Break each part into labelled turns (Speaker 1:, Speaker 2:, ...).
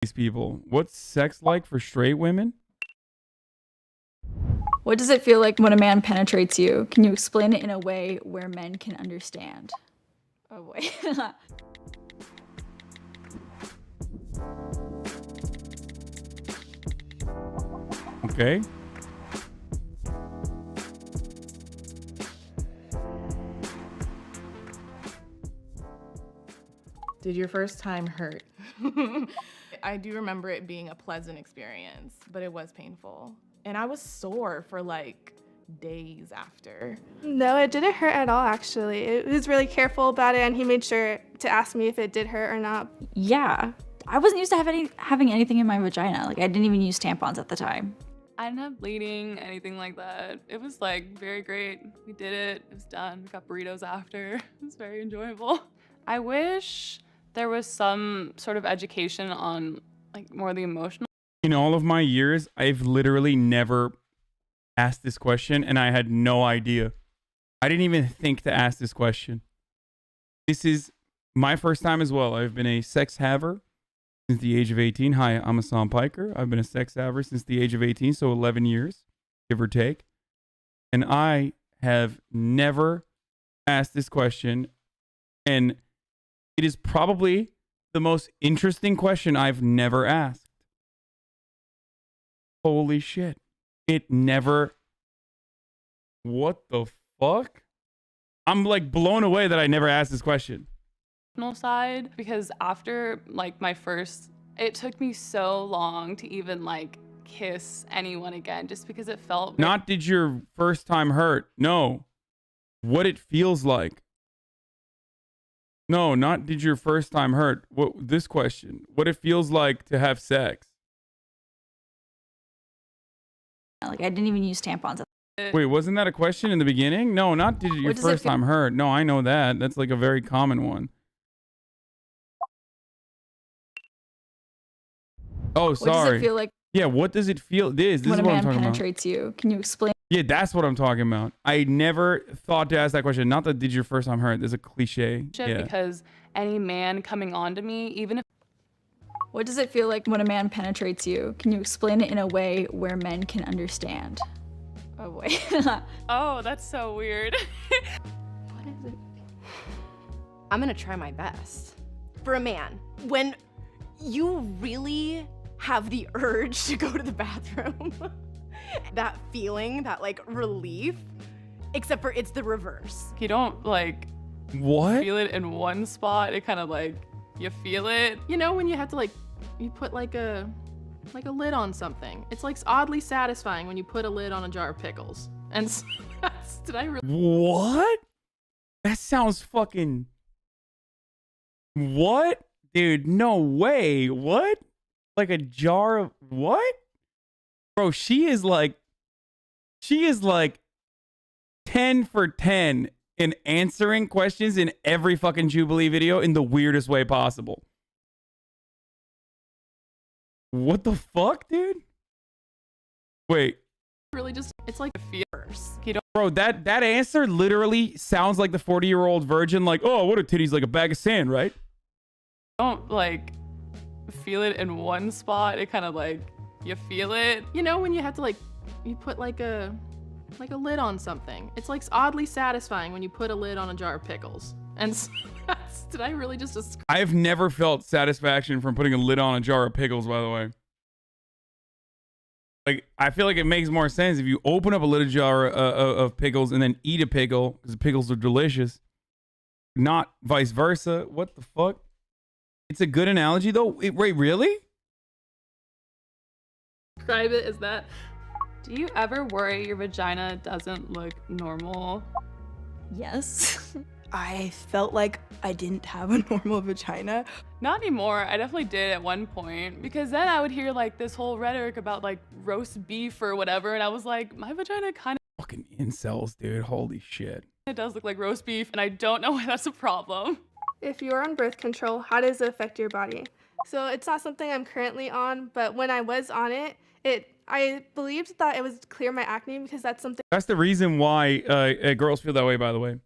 Speaker 1: these people. What's sex like for straight women?
Speaker 2: What does it feel like when a man penetrates you? Can you explain it in a way where men can understand? Oh boy.
Speaker 1: Okay.
Speaker 3: Did your first time hurt? I do remember it being a pleasant experience, but it was painful. And I was sore for like days after.
Speaker 4: No, it didn't hurt at all, actually. It was really careful about it, and he made sure to ask me if it did hurt or not.
Speaker 2: Yeah. I wasn't used to having anything in my vagina. Like, I didn't even use tampons at the time.
Speaker 5: I didn't have bleeding, anything like that. It was like very great. We did it. It was done. We got burritos after. It was very enjoyable. I wish there was some sort of education on like more the emotional.
Speaker 1: In all of my years, I've literally never asked this question, and I had no idea. I didn't even think to ask this question. This is my first time as well. I've been a sex haver since the age of 18. Hi, I'm Hasan Piker. I've been a sex haver since the age of 18, so 11 years, give or take. And I have never asked this question, and it is probably the most interesting question I've never asked. Holy shit. It never... What the fuck? I'm like blown away that I never asked this question.
Speaker 5: Side, because after like my first, it took me so long to even like kiss anyone again, just because it felt
Speaker 1: Not did your first time hurt. No. What it feels like. No, not did your first time hurt. What this question? What it feels like to have sex.
Speaker 2: Like, I didn't even use tampons.
Speaker 1: Wait, wasn't that a question in the beginning? No, not did your first time hurt. No, I know that. That's like a very common one. Oh, sorry.
Speaker 2: What does it feel like
Speaker 1: Yeah, what does it feel? This
Speaker 2: when
Speaker 1: is
Speaker 2: a
Speaker 1: what I'm
Speaker 2: man
Speaker 1: talking about.
Speaker 2: penetrates you? Can you explain?
Speaker 1: Yeah, that's what I'm talking about. I never thought to ask that question. Not that did your first time hurt. There's a cliche. Yeah.
Speaker 5: because any man coming on to me, even if
Speaker 2: What does it feel like when a man penetrates you? Can you explain it in a way where men can understand? Oh boy.
Speaker 5: oh, that's so weird.
Speaker 2: What is it?
Speaker 6: I'm gonna try my best. For a man, when you really have the urge to go to the bathroom, that feeling, that like relief, except for it's the reverse.
Speaker 5: You don't like
Speaker 1: What?
Speaker 5: feel it in one spot. It kind of like, you feel it.
Speaker 3: You know when you have to like, you put like a lid on something. It's like oddly satisfying when you put a lid on a jar of pickles. And did I really?
Speaker 1: What? That sounds fucking... What? Dude, no way. What? Like a jar of... What? Bro, she is like 10 for 10 in answering questions in every fucking Jubilee video in the weirdest way possible. What the fuck, dude? Wait.
Speaker 3: Really just, it's like a fear.
Speaker 5: You don't
Speaker 1: Bro, that answer literally sounds like the 40-year-old virgin, like, oh, what are titties, like a bag of sand, right?
Speaker 5: like feel it in one spot. It kind of like, you feel it.
Speaker 3: You know when you have to like, you put like a lid on something. It's like oddly satisfying when you put a lid on a jar of pickles. And did I really just describe?
Speaker 1: I've never felt satisfaction from putting a lid on a jar of pickles, by the way. Like, I feel like it makes more sense if you open up a little jar of pickles and then eat a pickle, because pickles are delicious. Not vice versa. What the fuck? It's a good analogy, though. Wait, really?
Speaker 3: Describe it as that.
Speaker 5: Do you ever worry your vagina doesn't look normal?
Speaker 2: Yes.
Speaker 7: I felt like I didn't have a normal vagina.
Speaker 5: Not anymore. I definitely did at one point, because then I would hear like this whole rhetoric about like roast beef or whatever, and I was like, my vagina kind
Speaker 1: Fucking incels, dude. Holy shit.
Speaker 5: of does look like roast beef, and I don't know why that's a problem.
Speaker 4: If you're on birth control, how does it affect your body? So it's not something I'm currently on, but when I was on it, I believed that it would clear my acne, because that's something.
Speaker 1: That's the reason why girls feel that way, by the way.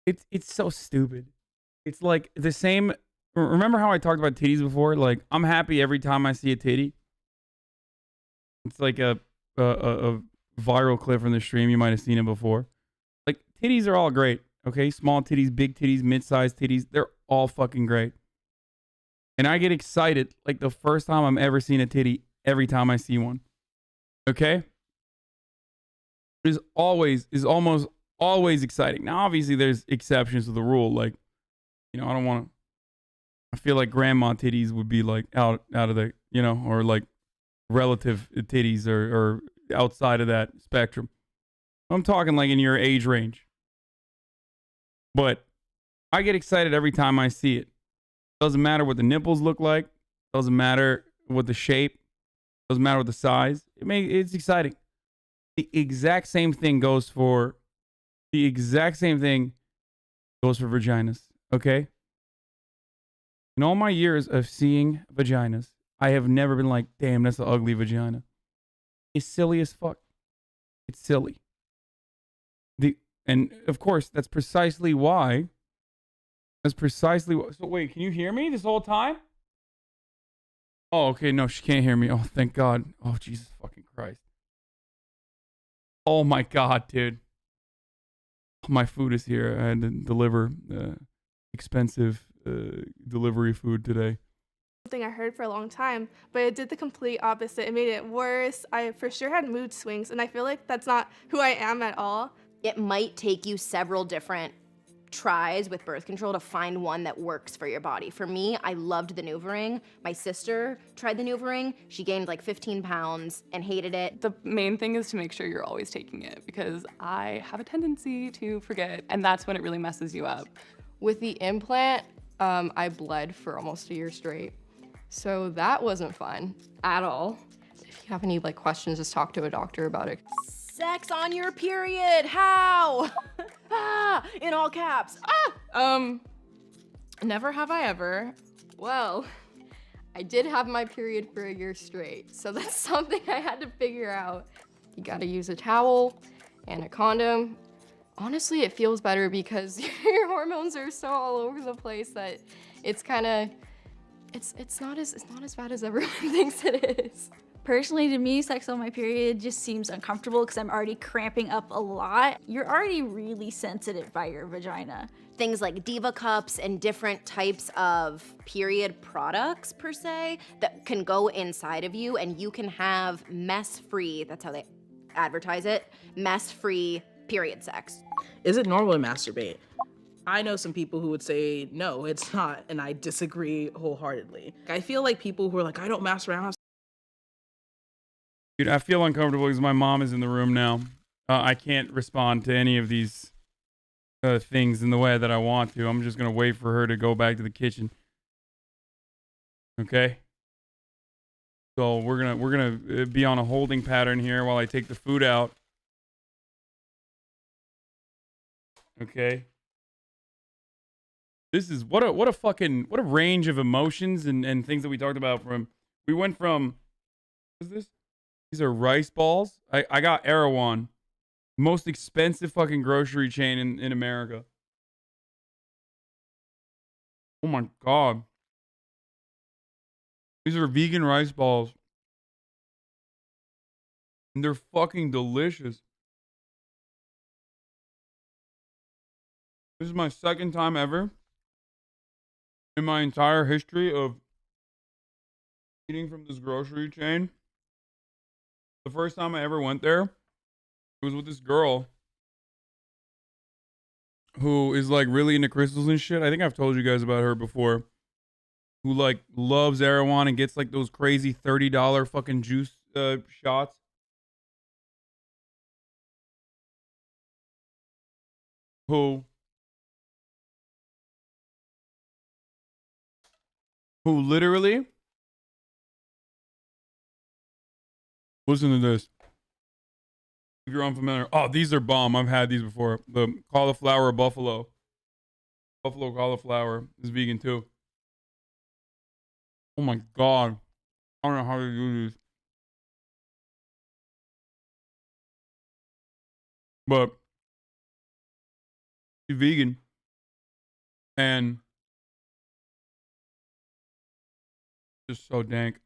Speaker 1: It's so stupid. It's like the same remember how I talked about titties before? Like, I'm happy every time I see a titty. It's like a viral clip from the stream. You might have seen it before. Like, titties are all great. Okay, small titties, big titties, mid-sized titties. They're all fucking great. And I get excited like the first time I'm ever seeing a titty every time I see one. Okay? It is almost always exciting. Now, obviously, there's exceptions to the rule. Like, you know, I feel like grandma titties would be like out of the, you know, or like relative titties or outside of that spectrum. I'm talking like in your age range. But I get excited every time I see it. Doesn't matter what the nipples look like. Doesn't matter what the shape. Doesn't matter what the size. It's exciting. The exact same thing goes for vaginas. Okay? In all my years of seeing vaginas, I have never been like, damn, that's an ugly vagina. It's silly as fuck. It's silly. And of course, that's precisely why. So wait, can you hear me this whole time? Oh, okay. No, she can't hear me. Oh, thank God. Oh, Jesus fucking Christ. Oh my God, dude. My food is here. I had to deliver expensive delivery food today.
Speaker 4: Something I heard for a long time, but it did the complete opposite. It made it worse. I for sure had mood swings, and I feel like that's not who I am at all.
Speaker 6: It might take you several different tries with birth control to find one that works for your body. For me, I loved the NuvaRing. My sister tried the NuvaRing. She gained like 15 pounds and hated it.
Speaker 5: The main thing is to make sure you're always taking it because I have a tendency to forget, and that's when it really messes you up.
Speaker 8: With the implant, I bled for almost a year straight. So that wasn't fun at all. If you have any like questions, just talk to a doctor about it.
Speaker 6: Sex on your period, how? Ah, in all caps. Ah!
Speaker 3: Never have I ever.
Speaker 8: Well, I did have my period for a year straight, so that's something I had to figure out. You gotta use a towel and a condom. Honestly, it feels better because your hormones are so all over the place that it's kind of, it's not as bad as everyone thinks it is.
Speaker 2: Personally, to me, sex on my period just seems uncomfortable because I'm already cramping up a lot. You're already really sensitive by your vagina.
Speaker 6: Things like Diva cups and different types of period products, per se, that can go inside of you and you can have mess-free, that's how they advertise it, mess-free period sex.
Speaker 9: Is it normal to masturbate? I know some people who would say, no, it's not, and I disagree wholeheartedly. I feel like people who are like, I don't masturbate.
Speaker 1: Dude, I feel uncomfortable because my mom is in the room now. I can't respond to any of these things in the way that I want to. I'm just going to wait for her to go back to the kitchen. Okay? So we're gonna be on a holding pattern here while I take the food out. Okay? This is what a range of emotions and things that we talked about we went from, what is this? These are rice balls. I got Erewhon. Most expensive fucking grocery chain in America. Oh my God. These are vegan rice balls. And they're fucking delicious. This is my second time ever in my entire history of eating from this grocery chain. The first time I ever went there, it was with this girl who is like really into crystals and shit. I think I've told you guys about her before. Who like loves Erewhon and gets like those crazy $30 fucking juice shots. Who literally, listen to this. If you're unfamiliar, oh, these are bomb. I've had these before. The cauliflower buffalo cauliflower is vegan too. Oh my God, I don't know how to do these, but she's vegan, and Just so dank.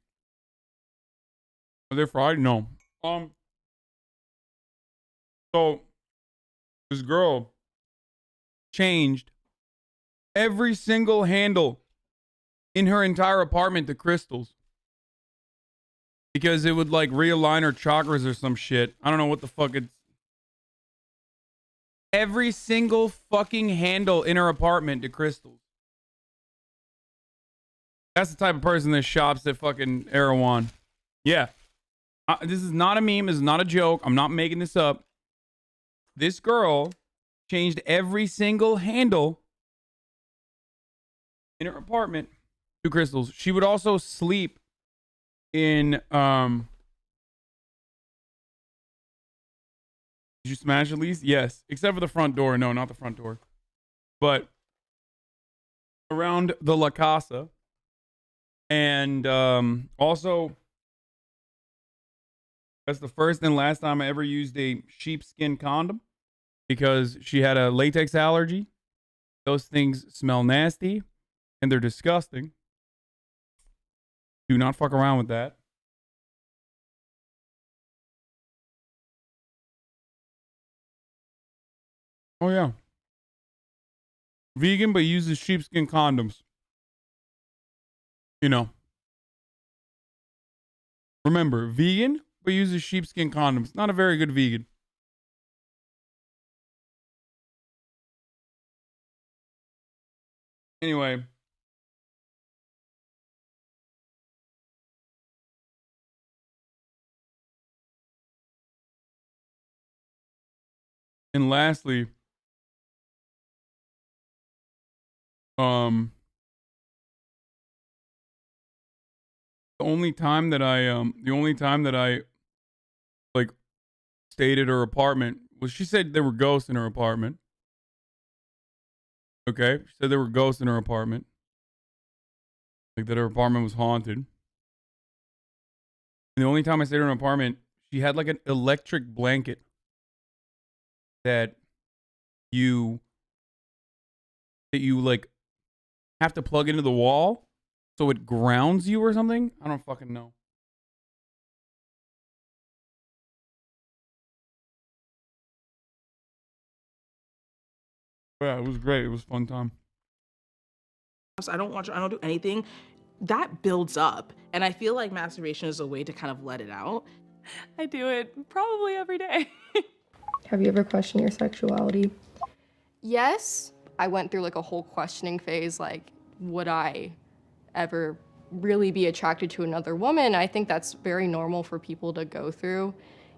Speaker 1: Are they fried? No. So this girl changed every single handle in her entire apartment to crystals because it would like realign her chakras or some shit. I don't know what the fuck it's. Every single fucking handle in her apartment to crystals. That's the type of person that shops at fucking Erewhon. Yeah. This is not a meme. This is not a joke. I'm not making this up. This girl changed every single handle in her apartment to crystals. She would also sleep in did you smash at least? Yes. Except for the front door. No, not the front door. But around the La Casa. And also, that's the first and last time I ever used a sheepskin condom because she had a latex allergy. Those things smell nasty and they're disgusting. Do not fuck around with that. Oh, yeah. Vegan, but uses sheepskin condoms. You know. Remember, vegan, but uses sheepskin condoms. Not a very good vegan. Anyway. And lastly, the only time that I like stayed at her apartment was she said there were ghosts in her apartment. Okay, she said there were ghosts in her apartment. Like that her apartment was haunted. And the only time I stayed in her apartment, she had like an electric blanket that you like have to plug into the wall so it grounds you or something. I don't fucking know. Yeah, it was great. It was a fun time.
Speaker 9: I don't do anything. That builds up. And I feel like masturbation is a way to kind of let it out.
Speaker 5: I do it probably every day.
Speaker 10: Have you ever questioned your sexuality?
Speaker 8: Yes, I went through like a whole questioning phase, like, would I ever really be attracted to another woman? I think that's very normal for people to go through.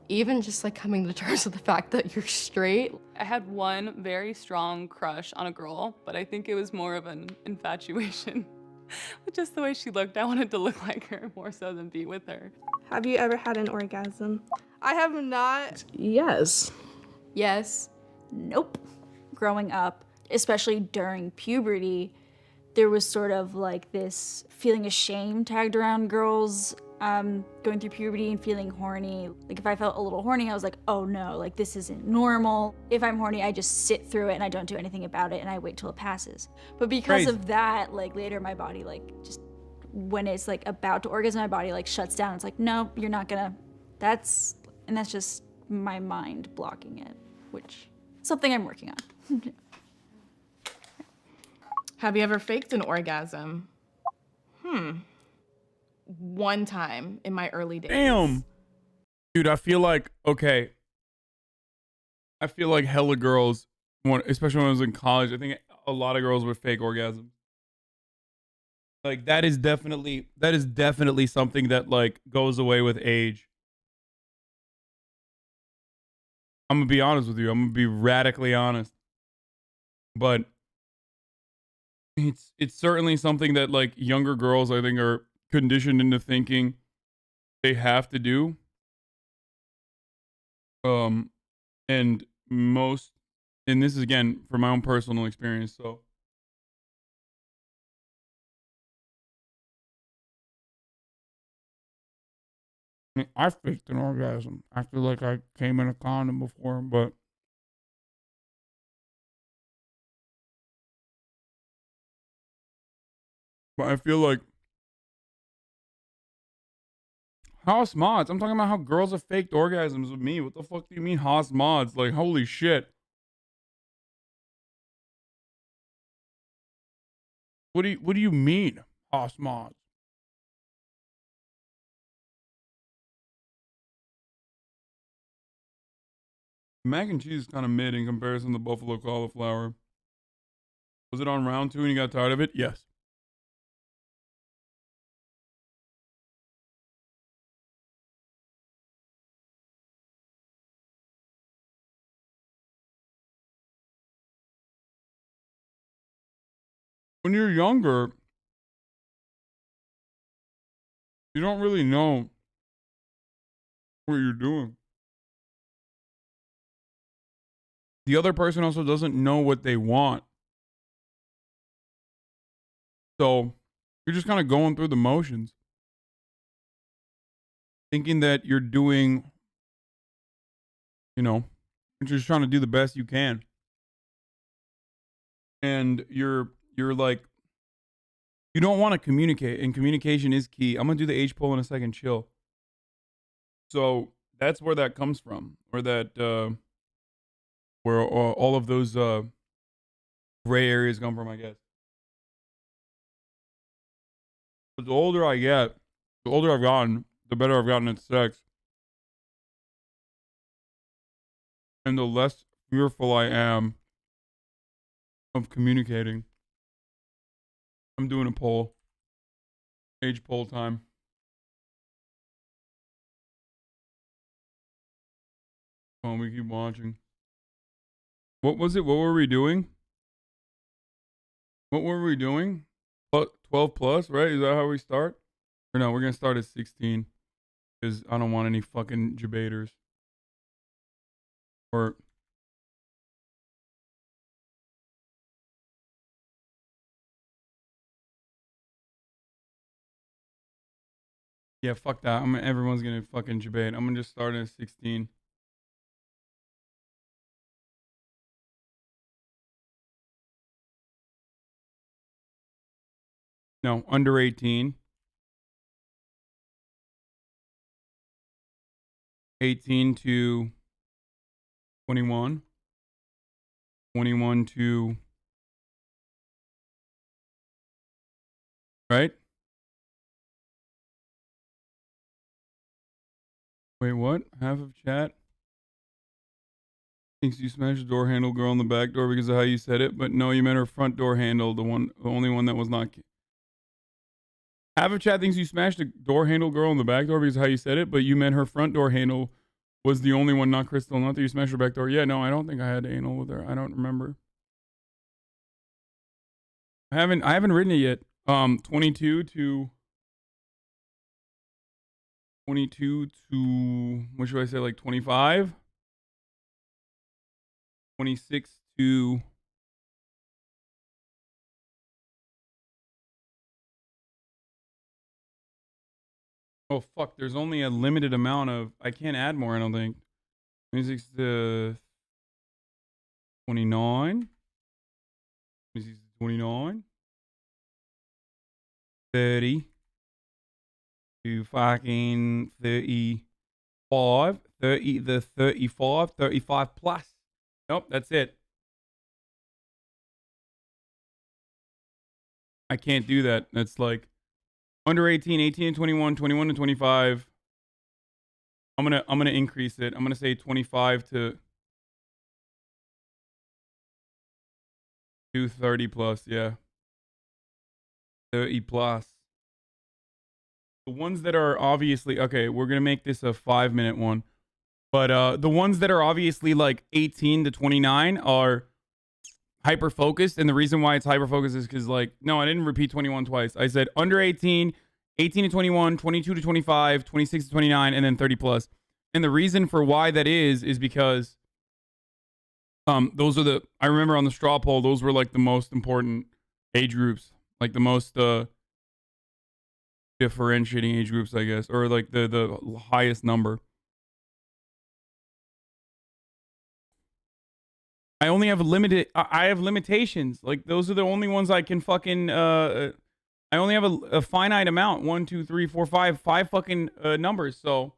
Speaker 8: Even just like coming to terms with the fact that you're straight.
Speaker 5: I had one very strong crush on a girl, but I think it was more of an infatuation. With just the way she looked, I wanted to look like her more so than be with her.
Speaker 4: Have you ever had an orgasm? I have not.
Speaker 9: Yes.
Speaker 8: Yes.
Speaker 2: Nope. Growing up, especially during puberty, there was sort of like this feeling of shame tagged around girls going through puberty and feeling horny. Like if I felt a little horny, I was like, oh no, like this isn't normal. If I'm horny, I just sit through it and I don't do anything about it and I wait till it passes. But because of that, like later my body like just when it's like about to orgasm, my body like shuts down. It's like, no, you're not gonna, that's just my mind blocking it, which is something I'm working on.
Speaker 3: Have you ever faked an orgasm? One time in my early days.
Speaker 1: Damn. Dude, I feel like, okay. I feel like hella girls, especially when I was in college, I think a lot of girls would fake orgasms. Like that is definitely something that like goes away with age. I'm gonna be honest with you. I'm gonna be radically honest. But it's certainly something that like younger girls I think are conditioned into thinking they have to do. And this is again from my own personal experience, so I mean, I faked an orgasm. I feel like I came in a condom before, but I feel like House mods. I'm talking about how girls have faked orgasms with me. What the fuck do you mean house mods? Like, holy shit. What do you mean house mods? Mac and cheese is kind of mid in comparison to buffalo cauliflower. Was it on round 2 and you got tired of it? Yes. When you're younger, you don't really know what you're doing. The other person also doesn't know what they want. So you're just kind of going through the motions, thinking that you're doing, you're just trying to do the best you can. And you're like, you don't want to communicate, and communication is key. I'm going to do the H poll in a second, chill. So that's where that comes from, or that, where all of those gray areas come from, I guess. But the older I get, the older I've gotten, the better I've gotten at sex. And the less fearful I am of communicating. I'm doing a poll. Age poll time. Oh, we keep watching. What was it? What were we doing? What were we doing? 12 plus, right? Is that how we start? Or no, we're going to start at 16. Because I don't want any fucking debaters. Or... yeah, fuck that. Everyone's going to fucking debate. I'm going to just start at 16. No, under 18. 18 to 21. 21 to... right? Wait, what? Half of chat thinks you smashed the door handle girl in the back door because of how you said it, but no, you meant her front door handle, the only one that was not... Half of chat thinks you smashed the door handle girl in the back door because of how you said it, but you meant her front door handle was the only one, not Crystal. Not that you smashed her back door. Yeah, no, I don't think I had anal with her. I don't remember. I haven't written it yet. 22 to, what should I say, like 25? 26 to... oh, fuck. There's only a limited amount of... I can't add more, I don't think. 26 to 29. 26 to 29. 30 to fucking 35. 30 to 35. 35 plus. Nope, that's it. I can't do that. That's like... under 18, 18 to 21, 21 to 25. I'm gonna increase it. I'm gonna say 25 to 30 plus, yeah. 30 plus. The ones that are obviously okay, we're gonna make this a 5-minute one. But the ones that are obviously like 18 to 29 are hyper focused, and the reason why it's hyper focused is because, like, no, I didn't repeat 21 twice. I said under 18, 18 to 21, 22 to 25, 26 to 29, and then 30 plus. And the reason for why that is because those are the... I remember on the straw poll, those were like the most important age groups, like the most differentiating age groups, I guess, or like the highest number. I only have I have limitations. Like, those are the only ones I can fucking I only have a finite amount. 1, 2, 3, 4, 5 fucking numbers. So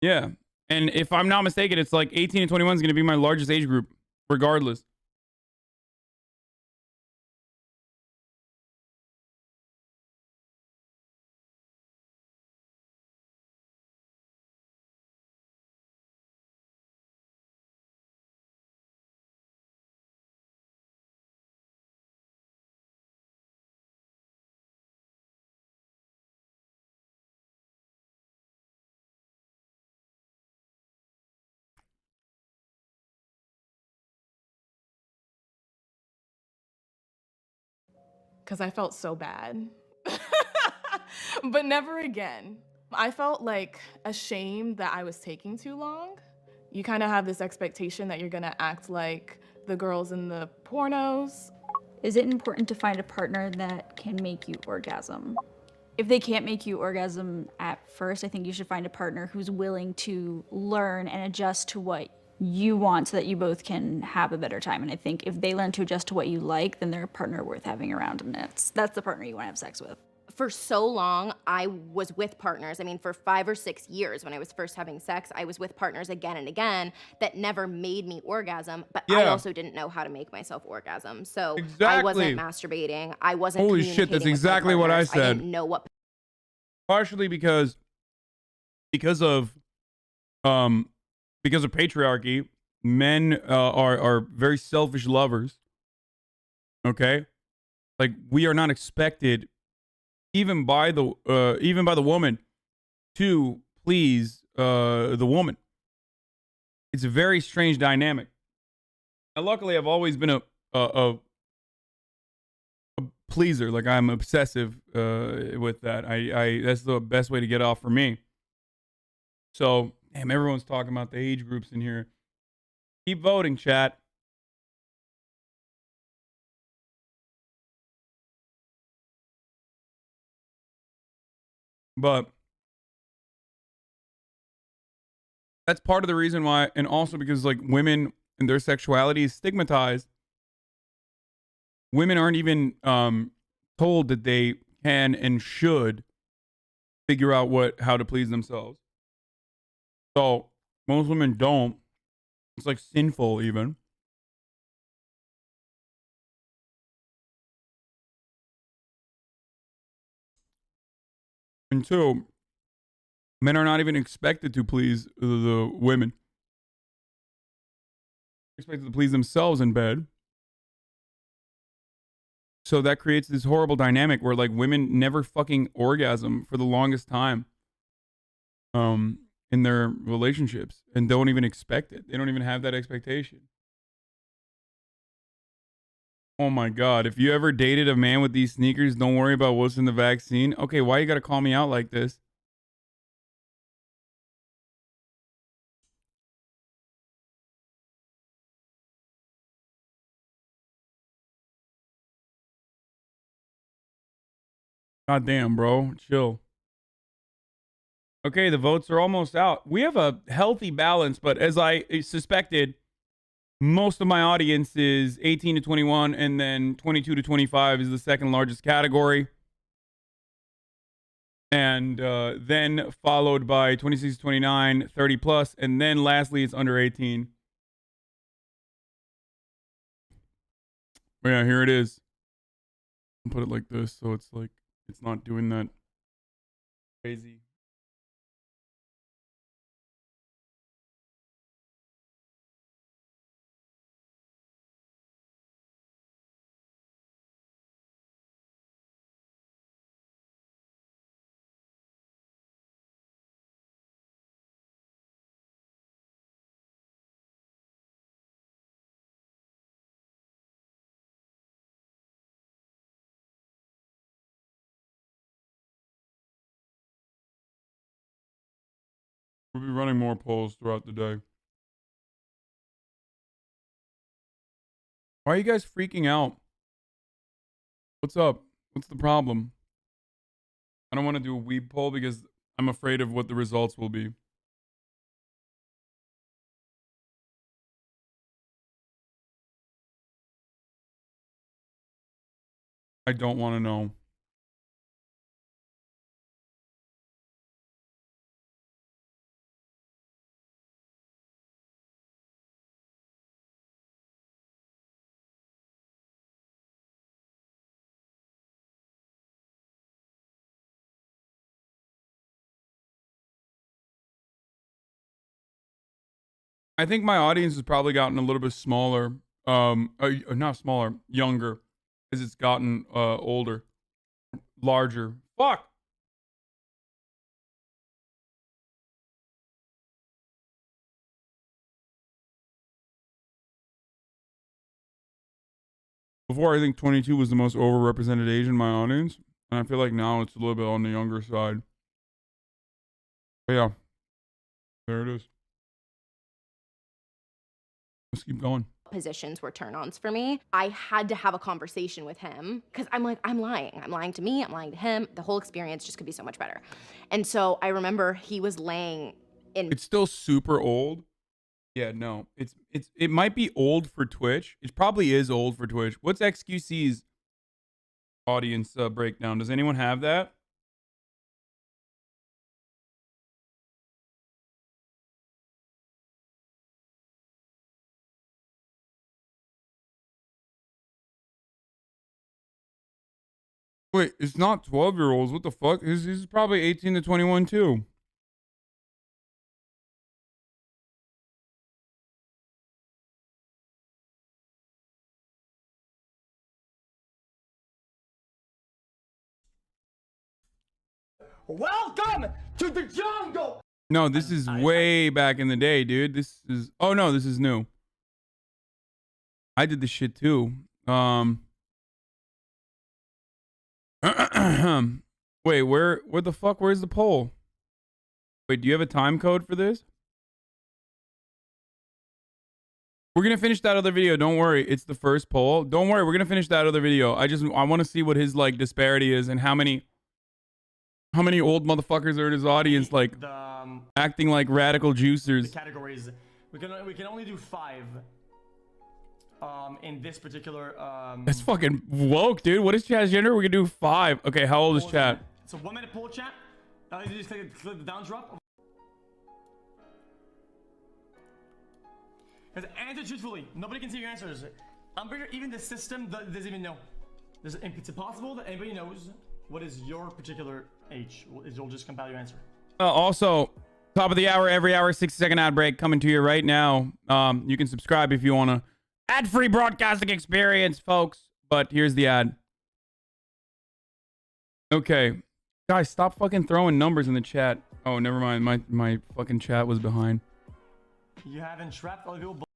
Speaker 1: yeah. And if I'm not mistaken, it's like 18 to 21 is going to be my largest age group, regardless.
Speaker 3: Because I felt so bad. But never again. I felt like ashamed that I was taking too long. You kind of have this expectation that you're gonna act like the girls in the pornos.
Speaker 2: Is it important to find a partner that can make you orgasm? If they can't make you orgasm at first, I think you should find a partner who's willing to learn and adjust to what you want so that you both can have a better time. And I think if they learn to adjust to what you like, then they're a partner worth having around, and that's the partner you want to have sex with.
Speaker 6: For so long, I was with partners. I mean, for 5 or 6 years when I was first having sex, I was with partners again and again that never made me orgasm, but I also didn't know how to make myself orgasm. So I wasn't masturbating. I wasn't
Speaker 1: Holy shit, that's
Speaker 6: communicating with my
Speaker 1: exactly what I
Speaker 6: partners.
Speaker 1: said.
Speaker 6: I didn't know what.
Speaker 1: Partially because of patriarchy, men are very selfish lovers. Okay? Like, we are not expected even by the woman to please the woman. It's a very strange dynamic. Now, luckily, I've always been a pleaser. Like, I'm obsessive with that. I that's the best way to get off for me. So, damn, everyone's talking about the age groups in here. Keep voting, chat. But that's part of the reason why, and also because like women and their sexuality is stigmatized. Women aren't even told that they can and should figure out how to please themselves. So most women don't. It's like sinful even. And two, men are not even expected to please the women. They're expected to please themselves in bed. So that creates this horrible dynamic where like women never fucking orgasm for the longest time in their relationships and don't even expect it. They don't even have that expectation. Oh my God. If you ever dated a man with these sneakers, don't worry about what's in the vaccine. Okay, why you gotta call me out like this? God damn, bro. Chill. Okay, the votes are almost out. We have a healthy balance, but as I suspected, most of my audience is 18 to 21, and then 22 to 25 is the second largest category. And then followed by 26 to 29, 30 plus, and then lastly, it's under 18. But yeah, here it is. I'll put it like this, so it's like, it's not doing that crazy. We'll be running more polls throughout the day. Why are you guys freaking out? What's up? What's the problem? I don't want to do a weeb poll because I'm afraid of what the results will be. I don't want to know. I think my audience has probably gotten a little bit smaller. Not smaller, younger, as it's gotten older, larger. Fuck. Before, I think 22 was the most overrepresented age in my audience, and I feel like now it's a little bit on the younger side. But yeah, there it is. Let's keep going.
Speaker 6: Positions were turn-ons for me. I had to have a conversation with him because I'm like, I'm lying. I'm lying to me. I'm lying to him. The whole experience just could be so much better. And so I remember he was laying in.
Speaker 1: It's still super old. Yeah, no, it might be old for Twitch. It probably is old for Twitch. What's XQC's audience breakdown? Does anyone have that? Wait, it's not 12-year-olds. What the fuck? He's probably 18 to 21 too.
Speaker 11: Welcome to the jungle.
Speaker 1: No, this is way back in the day, dude. This is, oh no, this is new. I did this shit too. Wait, where the fuck? Where's the poll? Wait, do you have a time code for this? We're gonna finish that other video. Don't worry, it's the first poll. Don't worry, we're gonna finish that other video. I want to see what his like disparity is and how many old motherfuckers are in his audience, like acting like radical juicers.
Speaker 11: The categories we can only do 5. In this particular
Speaker 1: That's fucking woke, dude. What is chat's gender? We can do 5. Okay, how old is chat?
Speaker 11: It's a 1-minute poll chat. You just click the down drop. Because answer truthfully. Nobody can see your answers. I'm pretty sure even the system doesn't even know. It's impossible that anybody knows what is your particular age. You'll just compile your answer.
Speaker 1: Also, top of the hour, every hour, 60-second ad break coming to you right now. You can subscribe if you want to. Ad-free broadcasting experience, folks. But here's the ad. Okay. Guys, stop fucking throwing numbers in the chat. Oh, never mind. My fucking chat was behind.
Speaker 11: You haven't trapped other people.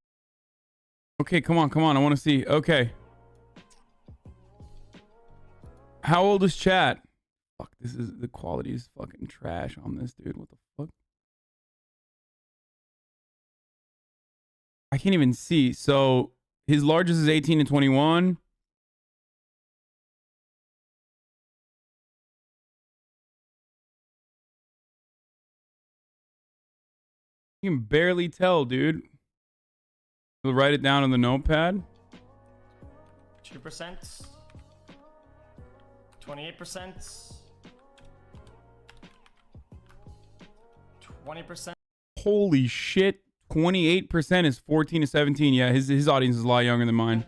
Speaker 1: Okay, come on. I want to see. Okay. How old is chat? Fuck, the quality is fucking trash on this, dude. What the fuck? I can't even see. So his largest is 18 to 21. You can barely tell, dude. We'll write it down on the notepad.
Speaker 11: 2%. 28%. 20%.
Speaker 1: Holy shit. 28% is 14 to 17. Yeah, his audience is a lot younger than mine.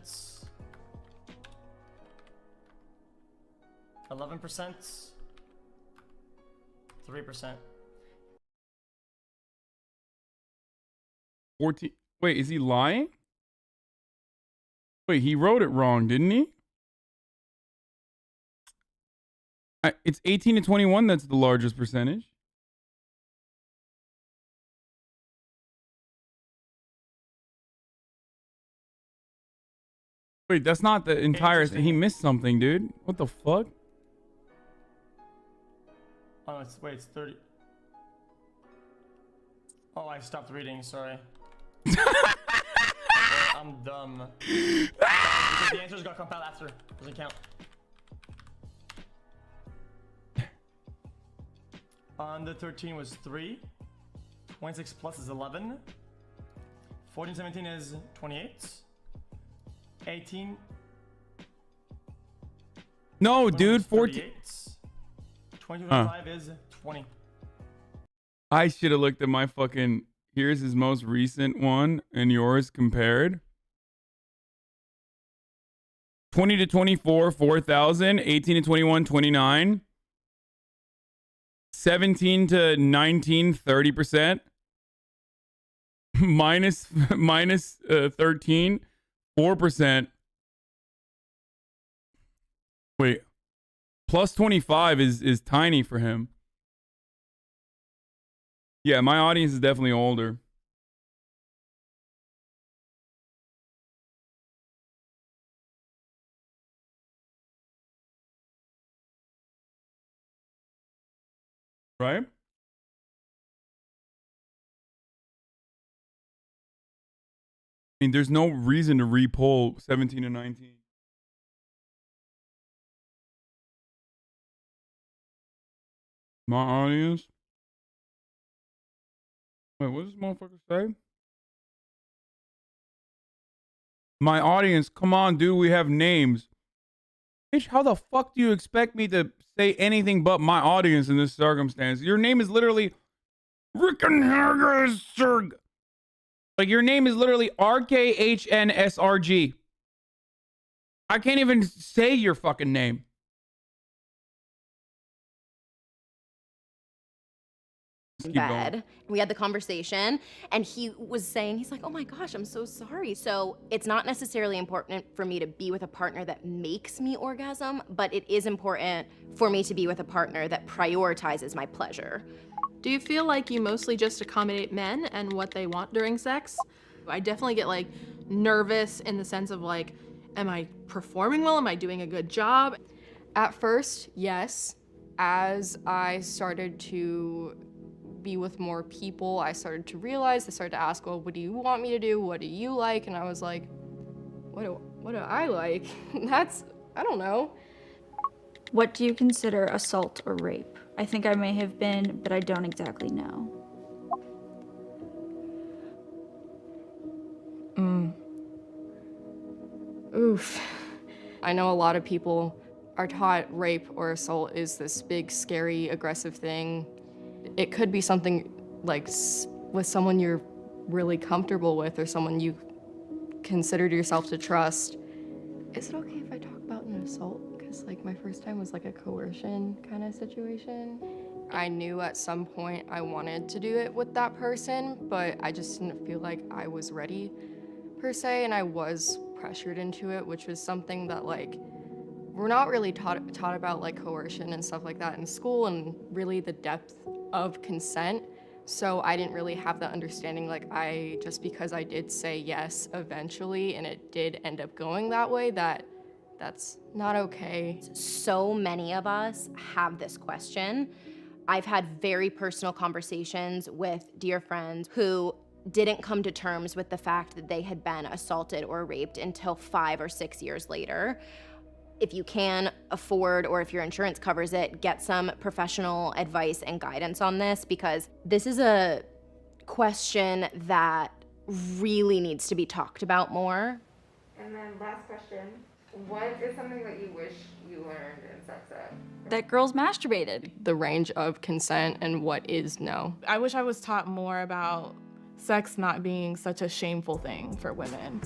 Speaker 11: 11%. 3%.
Speaker 1: 14. Wait, is he lying? Wait, he wrote it wrong, didn't he? It's 18 to 21 that's the largest percentage. Wait, that's not the entire... He missed something, dude. What the fuck?
Speaker 11: Oh, it's 30. Oh, I stopped reading, sorry. I'm dumb. Because the answers got compiled after. Doesn't count. On the 13 was 3. 26 plus is 11. 14, 17 is 28. 18.
Speaker 1: No, dude, 14.
Speaker 11: 2025 is 20.
Speaker 1: I should have looked at my fucking. Here's his most recent one and yours compared. 20 to 24, 4,000. 18 to 21, 29. 17 to 19, 30%. minus 13, 4%. Wait. Plus 25 is tiny for him. Yeah, my audience is definitely older. Right? I mean, there's no reason to re-poll 17 and 19. My audience? Wait, what does this motherfucker say? My audience, come on, dude, we have names. Bitch, how the fuck do you expect me to say anything but my audience in this circumstance? Your name is literally Rickenhagerserg. Like, your name is literally RKHNSRG. I can't even say your fucking name.
Speaker 6: Bed. We had the conversation and he was saying, he's like, oh my gosh, I'm so sorry. So it's not necessarily important for me to be with a partner that makes me orgasm, but it is important for me to be with a partner that prioritizes my pleasure.
Speaker 12: Do you feel like you mostly just accommodate men and what they want during sex? I definitely get like nervous in the sense of like, am I performing well? Am I doing a good job?
Speaker 8: At first, yes. As I started to be with more people, I started to realize, I started to ask, well, what do you want me to do? What do you like? And I was like, what do I like? I don't know.
Speaker 2: What do you consider assault or rape? I think I may have been, but I don't exactly know.
Speaker 8: Oof. I know a lot of people are taught rape or assault is this big, scary, aggressive thing. It could be something like with someone you're really comfortable with or someone you considered yourself to trust. Is it okay if I talk about an assault? Because like my first time was like a coercion kind of situation. I knew at some point I wanted to do it with that person, but I just didn't feel like I was ready per se, and I was pressured into it, which was something that like we're not really taught about like coercion and stuff like that in school and really the depth of consent. So I didn't really have the understanding, like just because I did say yes eventually and it did end up going that way, that's not okay.
Speaker 6: So many of us have this question. I've had very personal conversations with dear friends who didn't come to terms with the fact that they had been assaulted or raped until 5 or 6 years later. If you can afford, or if your insurance covers it, get some professional advice and guidance on this, because this is a question that really needs to be talked about more.
Speaker 10: And then last question, what is something that you wish you learned in sex ed?
Speaker 2: That girls masturbated.
Speaker 8: The range of consent and what is no.
Speaker 3: I wish I was taught more about sex not being such a shameful thing for women.